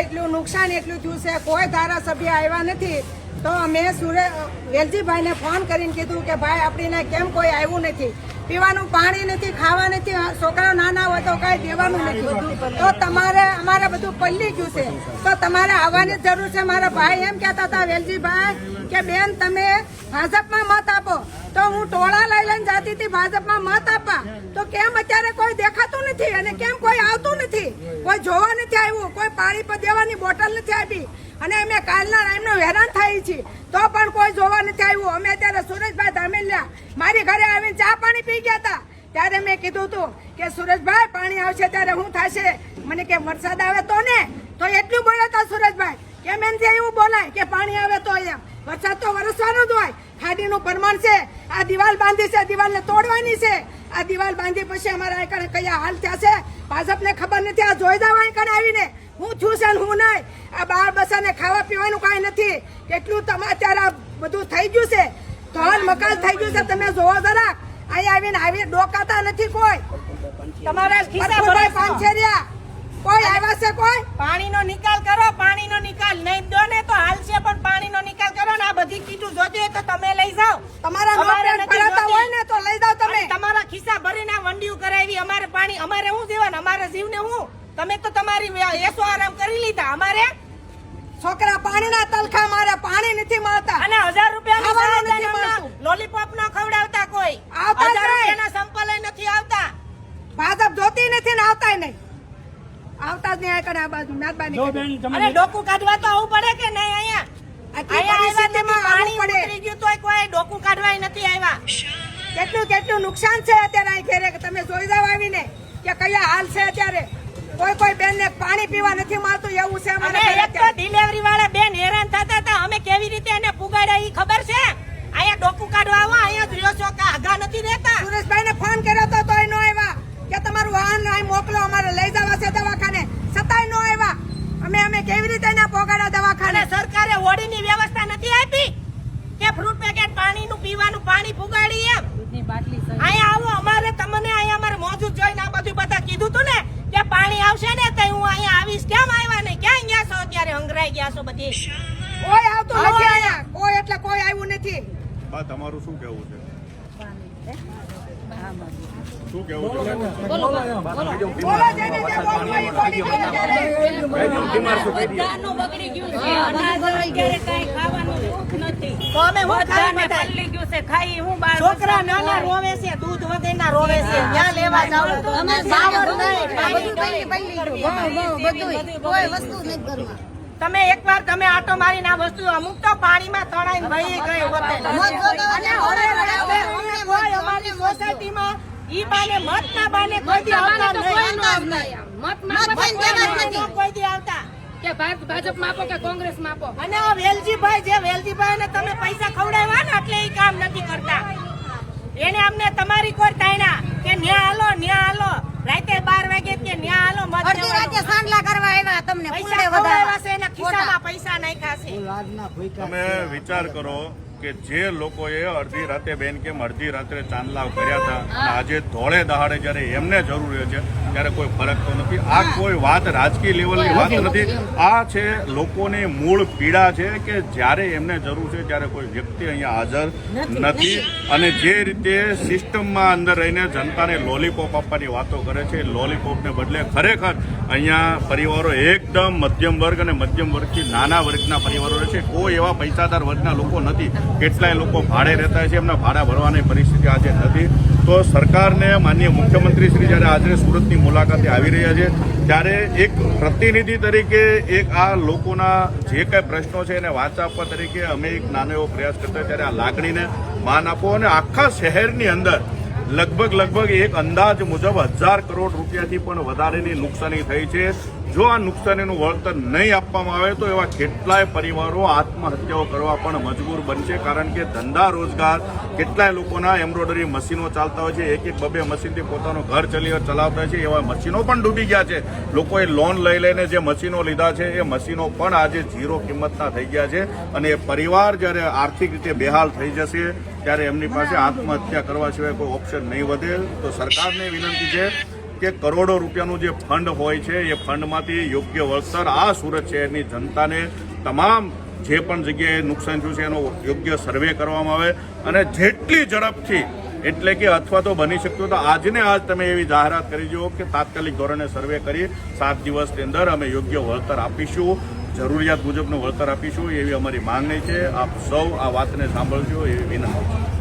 એટલું નુકસાન એટલું થયું છે, કોઈ ધારાસભ્ય આવ્યા નથી. તો અમે વેલજીભાઈને ફોન કરીને કીધું કે ભાઈ આપણીને કેમ કોઈ આવ્યું નથી, પીવાનું પાણી નથી, ખાવા નથી, છોકરાઓ નાના હોય તો કઈ દેવાનું નથી. તો તમારે અમારે બધું પલ્લી ગયું છે, તો તમારે આવવાની જરૂર છે. મારા ભાઈ એમ કહેતા હતા વેલજીભાઈ કે બેન તમે ભાજપમાં મત આપો. તો હું ટોળા લઈ લઈને જતી હતી ભાજપમાં મત આપવા. તો કેમ અત્યારે કોઈ દેખાતું નથી અને કેમ કોઈ આવતું નથી, કોઈ જોવા નથી આવ્યું, કોઈ પાણી પર દેવાની બોટલ નથી આપી. અને અમે કાલના ટાઈમનો હેરાન થઈ છીએ તો પણ કોઈ જોવા નથી આવ્યું. અમે ત્યારે સુરેશભાઈ ધામેલિયા મારી ઘરે આવીને ચા પાણી પી ગયા હતા. ત્યારે મેં કીધું હતું કે સુરેશભાઈ પાણી આવશે ત્યારે શું થશે. મને કે વરસાદ આવે તો ને, તો એટલું બોલ્યા હતા સુરેશભાઈ કે મેં એવું બોલાય કે પાણી આવે તો અહીંયા વરસાદ તો વરસવાનો જ હોય. ખાડીનું પ્રમાણ છે, આ દિવાલ બાંધી છે, દિવાલને તોડવાની છે. આ દિવાલ બાંધી પછી અમારા એકડે કયા હાલ થયા છે ભાજપને ખબર નથી. આ જોઈ જાવ એકડે આવીને હું છું છે હું નહીં. આ બાર બસાને ખાવા પીવાનું કઈ નથી. કેટલું તમારે અત્યારે બધું થઈ ગયું છે, ધોલ મકાન થઈ ગયું છે. તમે જોવો જરાક અહીંયા આવીને ડોકાતા નથી કોઈ. તમારા ખિસ્સા ભરાય પાંચેરિયા કોઈ આવ્યા છે કોઈ? પાણીનો નિકાલ કરો, પાણીનો નિકાલ નહીં દો ને તો હાલશે, પણ પાણીનો નિકાલ કરો ને. આ બધી કીધું જોજે તો તમે લઈ જાઓ. તમારા હોય ને તો લઈ જાઓ તમે. તમારા ખિસ્સા ભરીને વંડિયું કરાવી. અમારે પાણી અમારે શું દેવાનું, અમારા જીવને હું. તમે તો તમારી એસો આરામ કરી લીધા. અમારે છોકરા પાણીના તલખા મારે, પાણી નથી મળતા અને 1000 રૂપિયા લોલીપોપ ન ખવડાવતા કોઈ. 1000 રૂપિયાના સંપલ નથી આવતા. ભાજપ જોતી નથી ને આવતા નહીં. આવતા જ નહીં આ બાજુ મહેરબાની. અને ડોકું કાઢવા તો આવું પડે કે નહીં? અહીંયા પાણી ઉતરી ગયું તોય કોઈ ડોકું કાઢવા નથી આવ્યા. કેટલું નુકસાન છે અત્યારે અહીં ઘેરે. તમે જોઈ જાવ આવીને કે કયા હાલ છે અત્યારે. કોઈ બેન ને પાણી પીવા નથી મળતું એવું છે. અમારે ડિલિવરી વાળા બેન હેરાન થતા હતા. અમે કેવી રીતે એને પુગાડ્યા ઈ ખબર છે? અહીંયા ડોકું કાઢવા આવો, અહીંયા જ રહ્યો છો કે આગા નથી રહેતા. સુરેશભાઈ ને ફોન કર્યો તો તોય ન આવ્યા કે તમારું વાહન અહીં મોકલો, અમારે લઈ જવા છે દવાખાને. છતાંય ન આવ્યા. અમે કેવી રીતે એને પોગાડ્યા દવાખાને? સરકારે હોડીની વ્યવસ્થા નથી આપી કે ફ્રૂટ પેકેટ પાણીનું પીવાનું પાણી પુગાડી એમ. અહીંયા આવો, અમારે તમને અહીંયા અમારે મોજૂદ જોઈને આ બધું બધા કીધું તું ને કે પાણી આવશે ને તો હું અહીંયા આવીશ. કેમ આવ્યા નહીં? ક્યાં ગયા છો અત્યારે? હંગરાઈ ગયા છો બધી. કોઈ આવતું નથી અહીંયા. કોઈ એટલે કોઈ આવ્યું નથી. બા તમારું શું કેવું છે? શું કેવું છે? છોકરા નાના રોવે છે, દૂધ વગરના રોવે છે. ત્યાં લેવા જાવ તમે એકવાર તમે આટો મારીને આ વસ્તુ અમુક તો પાણીમાં તણાઈ વહી ગઈ હોય. અમારી સોસાયટીમાં ઈ બાને મત ના બાને કોઈ દી આવતા કોઈ દી આવતા કે ભાજપમાં આપો કે કોંગ્રેસમાં આપો. અને આ વેલજીભાઈ ને તમે પૈસા ખવડાવ્યા ને એટલે ઈ કામ નથી કરતા. એને અમને તમારી કોઈ તાયના કે ન્યા હાલો રાતે 12 વાગે કે ન્યા હાલો મત અડધી રાતે સાંડલા કરવા આવ્યા. તમને પૈસા ખવડાવ્યા છે એના ખિસ્સામાં પૈસા નાખ્યા છે. તમે વિચાર કરો કે જે લોકોએ અડધી રાતે બેન કેમ અડધી રાત્રે ચાંદલા કર્યા હતા અને આજે ધોળે દહાડે જયારે એમને જરૂર છે ત્યારે કોઈ ફરક તો નથી. આ કોઈ વાત રાજકીય લેવલની વાત નથી. આ છે લોકોની મૂળ પીડા છે કે જ્યારે એમને જરૂર છે ત્યારે કોઈ વ્યક્તિ અહીંયા હાજર નથી. અને જે રીતે સિસ્ટમમાં અંદર રહીને જનતાને લોલીપોપ આપવાની વાતો કરે છે, લોલીપોપને બદલે ખરેખર અહીંયા પરિવારો એકદમ મધ્યમ વર્ગ અને મધ્યમ વર્ગથી નાના વર્ગના પરિવારો રહે છે. કોઈ એવા પૈસાદાર વર્ગના લોકો નથી. કેટલાય લોકો ભાડે રહેતા છે, એમના ભાડા ભરવાની પરિસ્થિતિ આજે નથી. તો સરકારને માનનીય મુખ્યમંત્રી શ્રી જ્યારે આજે સુરતની મુલાકાતે આવી રહ્યા છે ત્યારે એક પ્રતિનિધિ તરીકે એક આ લોકોના જે કંઈ પ્રશ્નો છે એને વાચા આપવા તરીકે અમે એક નાનો એવો પ્રયાસ કરતા ત્યારે આ લાગણીને માન આપો. અને આખા શહેરની અંદર લગભગ એક અંદાજ મુજબ 1000 કરોડ રૂપિયાથી પણ વધારેની નુકસાની થઈ છે. જો આ નુકસાનીનું વળતર નહીં આપવામાં આવે તો એવા કેટલાય પરિવારો આત્મહત્યાઓ કરવા પણ મજબૂર બનશે. કારણ કે ધંધા રોજગાર કેટલાય લોકોના એમ્બ્રોઇડરી મશીનો ચાલતા હોય છે, એક બે મશીનથી પોતાનું ઘર ચલાવતા હોય છે. એવા મશીનો પણ ડૂબી ગયા છે. લોકોએ લોન લઈ લઈને જે મશીનો લીધા છે એ મશીનો પણ આજે 0 કિંમતના થઈ ગયા છે. અને એ પરિવાર જ્યારે આર્થિક રીતે બેહાલ થઈ જશે ત્યારે એમની પાસે આત્મહત્યા કરવા સિવાય કોઈ ઓપ્શન નહીં વધે. તો સરકારને વિનંતી છે કે કરોડો રૂપિયાનું જે ફંડ હોય છે એ ફંડમાંથી યોગ્ય વળતર આ સુરત શહેરની જનતાને તમામ જે પણ જગ્યાએ નુકસાન થયું છે એનો યોગ્ય સર્વે કરવામાં આવે અને જેટલી ઝડપથી એટલે કે અથવા તો બની શકતું તો આજને આજ તમે એવી જાહેરાત કરી દો કે તાત્કાલિક ધોરણે સર્વે કરી 7 દિવસની અંદર અમે યોગ્ય વળતર આપીશું, જરૂરિયાત મુજબનું વળતર આપીશું એવી અમારી માંગણી છે. આપ સૌ આ વાતને સાંભળજો એવી વિનંતી છે.